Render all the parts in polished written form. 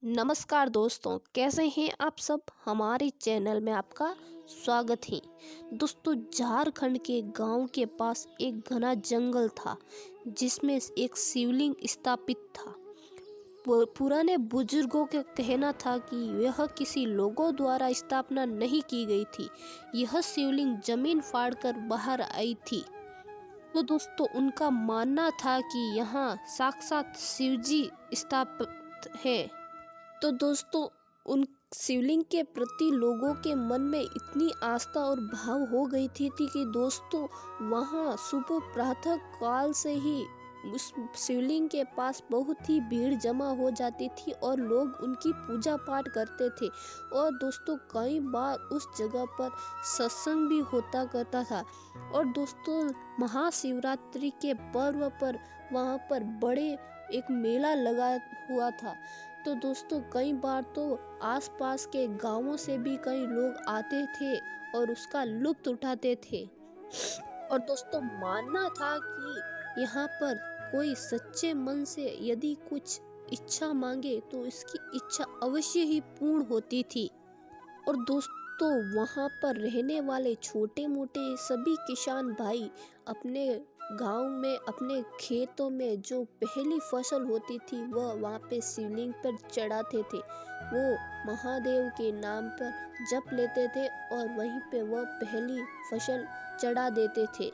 नमस्कार दोस्तों, कैसे हैं आप सब। हमारे चैनल में आपका स्वागत है। दोस्तों, झारखंड के गांव के पास एक घना जंगल था जिसमें एक शिवलिंग स्थापित था। पुराने बुजुर्गों का कहना था कि यह किसी लोगों द्वारा स्थापना नहीं की गई थी। यह शिवलिंग जमीन फाड़कर बाहर आई थी। तो दोस्तों, उनका मानना था कि यहाँ साक्षात शिवजी स्थापित है। तो दोस्तों, उन शिवलिंग के प्रति लोगों के मन में इतनी आस्था और भाव हो गई थी कि दोस्तों वहाँ सुबह प्रातः काल से ही उस शिवलिंग के पास बहुत ही भीड़ जमा हो जाती थी और लोग उनकी पूजा पाठ करते थे। और दोस्तों, कई बार उस जगह पर सत्संग भी होता करता था। और दोस्तों, महाशिवरात्रि के पर्व पर वहाँ पर बड़े एक मेला लगा हुआ था। तो दोस्तों, कई बार तो आसपास के गांवों से भी कई लोग आते थे और उसका लुत्फ उठाते थे। और दोस्तों, मानना था कि यहाँ पर कोई सच्चे मन से यदि कुछ इच्छा मांगे तो इसकी इच्छा अवश्य ही पूर्ण होती थी। और दोस्तों, वहाँ पर रहने वाले छोटे मोटे सभी किसान भाई अपने गांव में अपने खेतों में जो पहली फसल होती थी वह वहाँ पे शिवलिंग पर चढ़ाते थे। वो महादेव के नाम पर जप लेते थे और वहीं पे वह पहली फसल चढ़ा देते थे।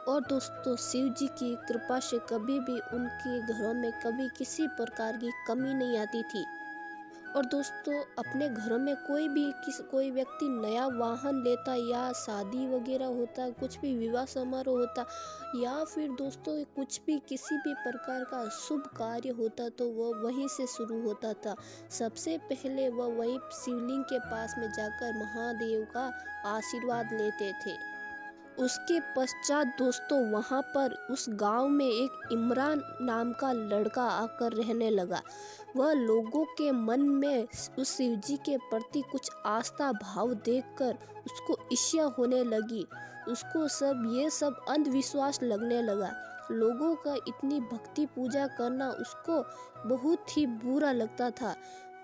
और दोस्तों, शिव जी की कृपा से कभी भी उनके घरों में कभी किसी प्रकार की कमी नहीं आती थी। और दोस्तों, अपने घरों में कोई व्यक्ति नया वाहन लेता या शादी वगैरह होता, कुछ भी विवाह समारोह होता या फिर दोस्तों कुछ भी किसी भी प्रकार का शुभ कार्य होता तो वह वहीं से शुरू होता था। सबसे पहले वह वहीं शिवलिंग के पास में जाकर महादेव का आशीर्वाद लेते थे। उसके पश्चात दोस्तों, वहाँ पर उस गांव में एक इमरान नाम का लड़का आकर रहने लगा। वह लोगों के मन में उस शिवजी के प्रति कुछ आस्था भाव देखकर उसको ईर्ष्या होने लगी। उसको ये सब अंधविश्वास लगने लगा। लोगों का इतनी भक्ति पूजा करना उसको बहुत ही बुरा लगता था।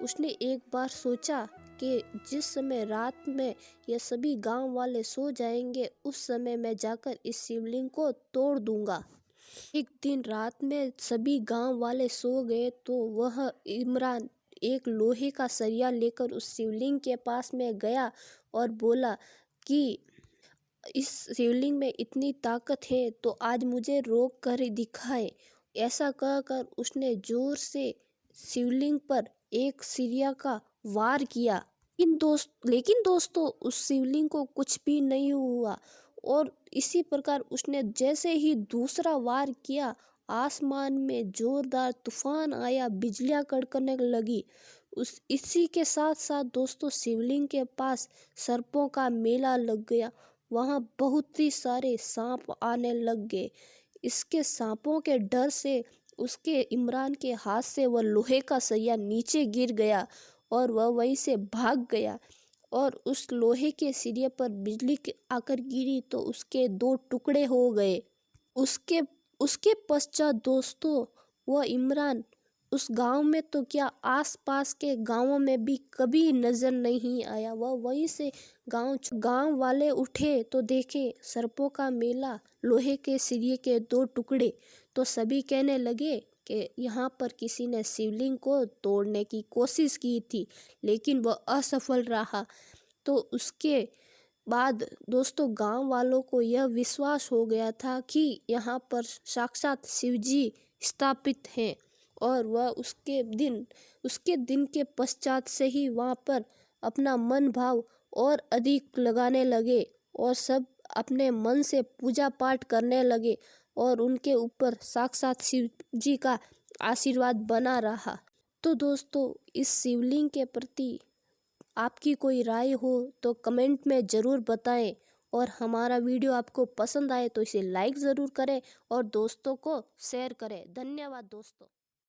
उसने एक बार सोचा कि जिस समय रात में ये सभी गांव वाले सो जाएंगे उस समय मैं जाकर इस शिवलिंग को तोड़ दूंगा। एक दिन रात में सभी गांव वाले सो गए तो वह इमरान एक लोहे का सरिया लेकर उस शिवलिंग के पास में गया और बोला कि इस शिवलिंग में इतनी ताकत है तो आज मुझे रोक कर दिखाए। ऐसा कहकर उसने जोर से शिवलिंग पर एक सरिया का वार किया। लेकिन दोस्तों, उस शिवलिंग को कुछ भी नहीं हुआ। और इसी प्रकार उसने जैसे ही दूसरा वार किया, आसमान में जोरदार तूफान आया, बिजलियां कड़कने लगी। इसी के साथ साथ दोस्तों, शिवलिंग के पास सर्पों का मेला लग गया। वहाँ बहुत ही सारे सांप आने लग गए। इसके सांपों के डर से उसके इमरान के हाथ से वह लोहे का सरिया नीचे गिर गया और वह वहीं से भाग गया। और उस लोहे के सिरे पर बिजली आकर गिरी तो उसके 2 टुकड़े हो गए। उसके पश्चात दोस्तों, वह इमरान उस गांव में तो क्या आसपास के गांवों में भी कभी नजर नहीं आया। वह वहीं से गांव वाले उठे तो देखे सर्पों का मेला, लोहे के सिरे के 2 टुकड़े। तो सभी कहने लगे कि यहाँ पर किसी ने शिवलिंग को तोड़ने की कोशिश की थी लेकिन वह असफल रहा। तो उसके बाद दोस्तों, गांव वालों को यह विश्वास हो गया था कि यहाँ पर साक्षात शिवजी स्थापित हैं। और वह उसके दिन के पश्चात से ही वहाँ पर अपना मन भाव और अधिक लगाने लगे और सब अपने मन से पूजा पाठ करने लगे और उनके ऊपर साक्षात शिव जी का आशीर्वाद बना रहा। तो दोस्तों, इस शिवलिंग के प्रति आपकी कोई राय हो तो कमेंट में ज़रूर बताएं। और हमारा वीडियो आपको पसंद आए तो इसे लाइक ज़रूर करें और दोस्तों को शेयर करें। धन्यवाद दोस्तों।